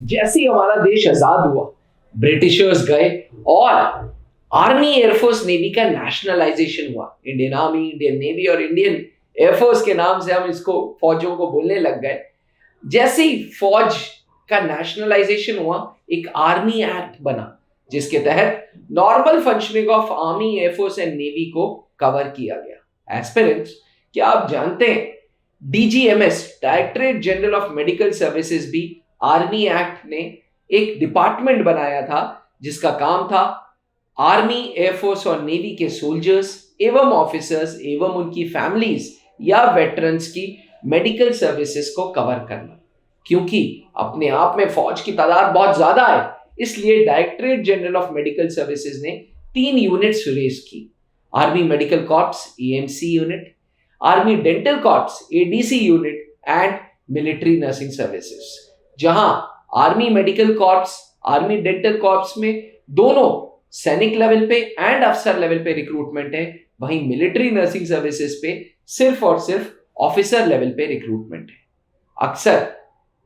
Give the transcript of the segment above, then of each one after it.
जैसे ही हमारा देश आजाद हुआ, ब्रिटिशर्स गए और आर्मी एयरफोर्स नेवी का नेशनलाइजेशन हुआ। इंडियन आर्मी, इंडियन नेवी और इंडियन एयरफोर्स के नाम से हम इसको फौजों को बोलने लग गए। जैसे ही फौज का नेशनलाइजेशन हुआ, एक आर्मी एक्ट बना जिसके तहत normal functioning of army, air force and navy को कवर किया गया। एस्पिरेंट्स, क्या आप जानते हैं DGMS, directorate general of medical services, भी आर्मी एक्ट ने एक डिपार्टमेंट बनाया था जिसका काम था आर्मी, एयरफोर्स और नेवी के सोल्जर्स एवं ऑफिसर्स एवं उनकी फैमिलीज या वेटरन्स की मेडिकल सर्विसेज को कवर करना। क्योंकि अपने आप में फौज की तादाद बहुत ज्यादा है, इसलिए directorate general of medical services ने 3 यूनिट्स रेज की। Army medical corps AMC unit, army dental corps ADC unit and military nursing services. जहां army medical corps, army dental corps में दोनों सैनिक लेवल पे एंड अफसर लेवल पे रिक्रूटमेंट है, वहीं मिलिट्री नर्सिंग सर्विसेज पे सिर्फ और सिर्फ ऑफिसर लेवल पे रिक्रूटमेंट है। अक्सर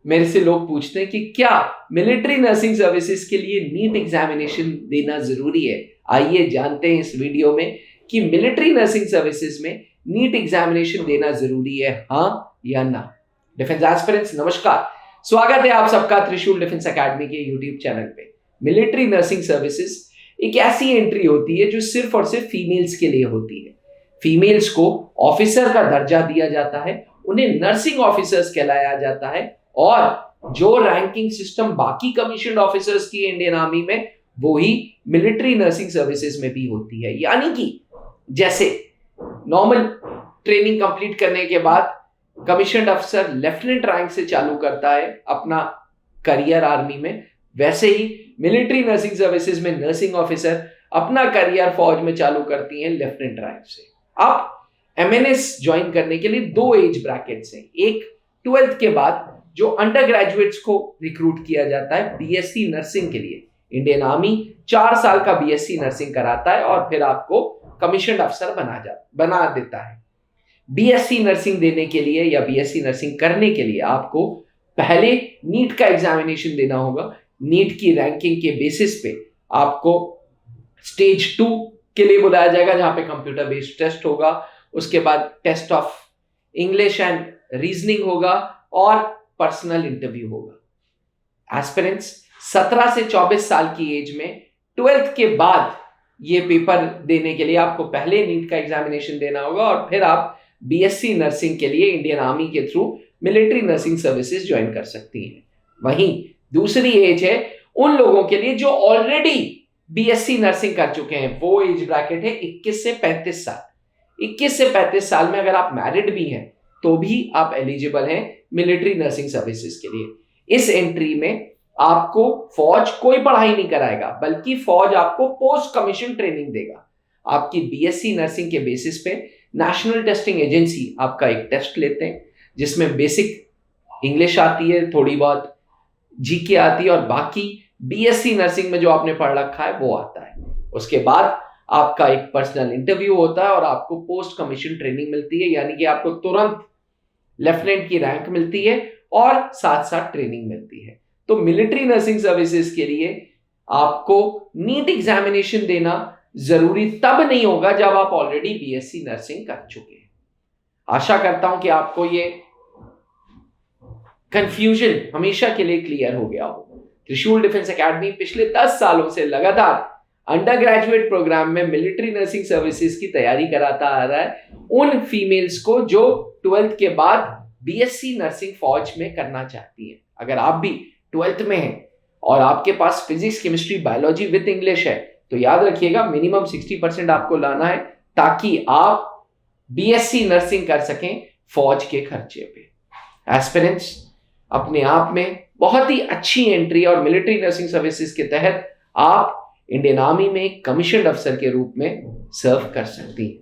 मेरे से लोग पूछते हैं कि क्या मिलिट्री नर्सिंग सर्विसेज के लिए नीट एग्जामिनेशन देना जरूरी है। आइए जानते हैं इस वीडियो में कि मिलिट्री नर्सिंग सर्विसेज में नीट एग्जामिनेशन देना जरूरी है, हाँ या ना। डिफेंस एस्पिरेंट्स, नमस्कार, स्वागत है आप सबका त्रिशूल डिफेंस एकेडमी के यूट्यूब चैनल पे। मिलिट्री नर्सिंग सर्विसेज एक ऐसी एंट्री होती है जो सिर्फ और सिर्फ फीमेल्स के लिए होती है। फीमेल्स को ऑफिसर का दर्जा दिया जाता है, उन्हें नर्सिंग ऑफिसर्स कहलाया जाता है, और जो रैंकिंग सिस्टम बाकी कमीशन्ड ऑफिसर्स की इंडियन आर्मी में, वो ही मिलिट्री नर्सिंग सर्विसेज में भी होती है। यानी कि जैसे नॉर्मल ट्रेनिंग कंप्लीट करने के बाद कमीशन्ड अफसर लेफ्टिनेंट रैंक से चालू करता है अपना करियर आर्मी में, वैसे ही मिलिट्री नर्सिंग सर्विसेज में नर्सिंग ऑफिसर अपना करियर फौज में चालू करती हैं लेफ्टिनेंट रैंक से। अब एमएनएस ज्वाइन करने के लिए 2 एज ब्रैकेट्स हैं। एक 12th के बाद जो अंडर ग्रेजुएट्स को रिक्रूट किया जाता है बीएससी नर्सिंग के लिए। इंडियन आर्मी 4 साल का बीएससी नर्सिंग कराता है और फिर आपको कमीशन्ड अफसर बना देता है। बीएससी नर्सिंग देने के लिए या बीएससी नर्सिंग करने के लिए आपको पहले नीट का एग्जामिनेशन देना होगा। नीट की रैंकिंग के बेसिस पे आपको स्टेज 2 के लिए बुलाया जाएगा, जहां पे कंप्यूटर बेस्ड टेस्ट होगा। उसके बाद test of English and reasoning होगा और पर्सनल इंटरव्यू होगा। एस्पिरेंट्स 17 से 24 साल की एज में 12th के बाद ये पेपर देने के लिए आपको पहले नीट का एग्जामिनेशन देना होगा और फिर आप बीएससी नर्सिंग के लिए इंडियन आर्मी के through military nursing services join कर सकती हैं। वहीं दूसरी एज है उन लोगों के लिए जो ऑलरेडी बीएससी नर्सिंग कर चुके हैं। वो एज ब्रैकेट है 21 से 35 साल। 21 से 35 साल में अगर आप मैरिड भी हैं तो भी आप एलिजिबल हैं मिलिट्री नर्सिंग सर्विसेज के लिए। इस एंट्री में आपको फौज कोई पढ़ाई नहीं कराएगा, बल्कि फौज आपको पोस्ट कमीशन ट्रेनिंग देगा। आपकी बीएससी नर्सिंग के बेसिस पे नेशनल टेस्टिंग एजेंसी आपका एक टेस्ट लेते हैं, जिसमें बेसिक इंग्लिश आती है, थोड़ी बहुत जीके आती है और बाकी बीएससी नर्सिंग में जो आपने पढ़ रखा है वो आता है। उसके बाद आपका एक पर्सनल इंटरव्यू होता है और आपको पोस्ट कमीशन ट्रेनिंग मिलती है, यानी कि आपको तुरंत लेफ्टिनेंट की रैंक मिलती है और साथ साथ ट्रेनिंग मिलती है। तो मिलिट्री नर्सिंग सर्विसेज के लिए आपको नीट एग्जामिनेशन देना जरूरी तब नहीं होगा जब आप ऑलरेडी बीएससी नर्सिंग कर चुके हैं। आशा करता हूं कि आपको ये कंफ्यूजन हमेशा के लिए क्लियर हो गया हो। त्रिशूल डिफेंस एकेडमी पिछले 10 सालों से लगातार अंडर ग्रेजुएट प्रोग्राम में मिलिट्री नर्सिंग सर्विसेज की तैयारी कराता आ रहा है उन फीमेल्स को जो 12th के बाद बीएससी नर्सिंग फौज में करना चाहती हैं। अगर आप भी 12th में हैं और आपके पास physics, chemistry, biology with English है तो याद रखिएगा मिनिमम 60% आपको लाना है, ताकि आप बीएससी नर्सिंग कर सकें फौज के खर्चे पे। एस्पिरेंट्स, अपने आप में बहुत ही अच्छी एंट्री और मिलिट्री नर्सिंग सर्विसेज के तहत आप इंडियन आर्मी में कमीशन्ड अफसर के रूप में सर्व कर सकती हैं।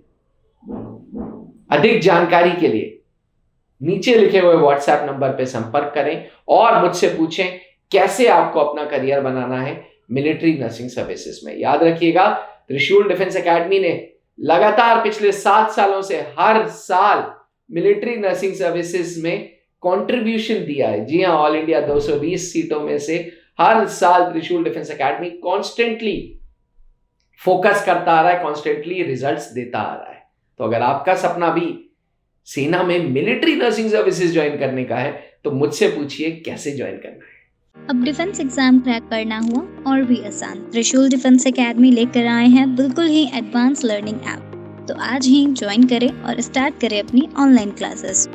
अधिक जानकारी के लिए नीचे लिखे हुए व्हाट्सएप नंबर पर संपर्क करें और मुझसे पूछें कैसे आपको अपना करियर बनाना है मिलिट्री नर्सिंग सर्विसेज में। याद रखिएगा, त्रिशूल डिफेंस एकेडमी ने लगातार पिछले 7 सालों से हर साल मिलिट्री नर्सिंग सर्विसेज में कंट्रीब्यूशन दिया है। जी हाँ, ऑल इंडिया 220 सीटों में से हर साल त्रिशूल डिफेंस एकेडमी कॉन्स्टेंटली फोकस करता आ रहा है, कॉन्स्टेंटली रिजल्ट्स देता आ रहा है। तो अगर आपका सपना भी सेना में मिलिट्री नर्सिंग सर्विसेज ज्वाइन करने का है तो मुझसे पूछिए कैसे ज्वाइन करना है। अब डिफेंस एग्जाम क्रैक करना हुआ और भी आसान, त्रिशूल डिफेंस एकेडमी लेकर आए हैं बिल्कुल ही एडवांस लर्निंग ऐप। तो आज ही ज्वाइन करें और स्टार्ट करें अपनी ऑनलाइन क्लासेस।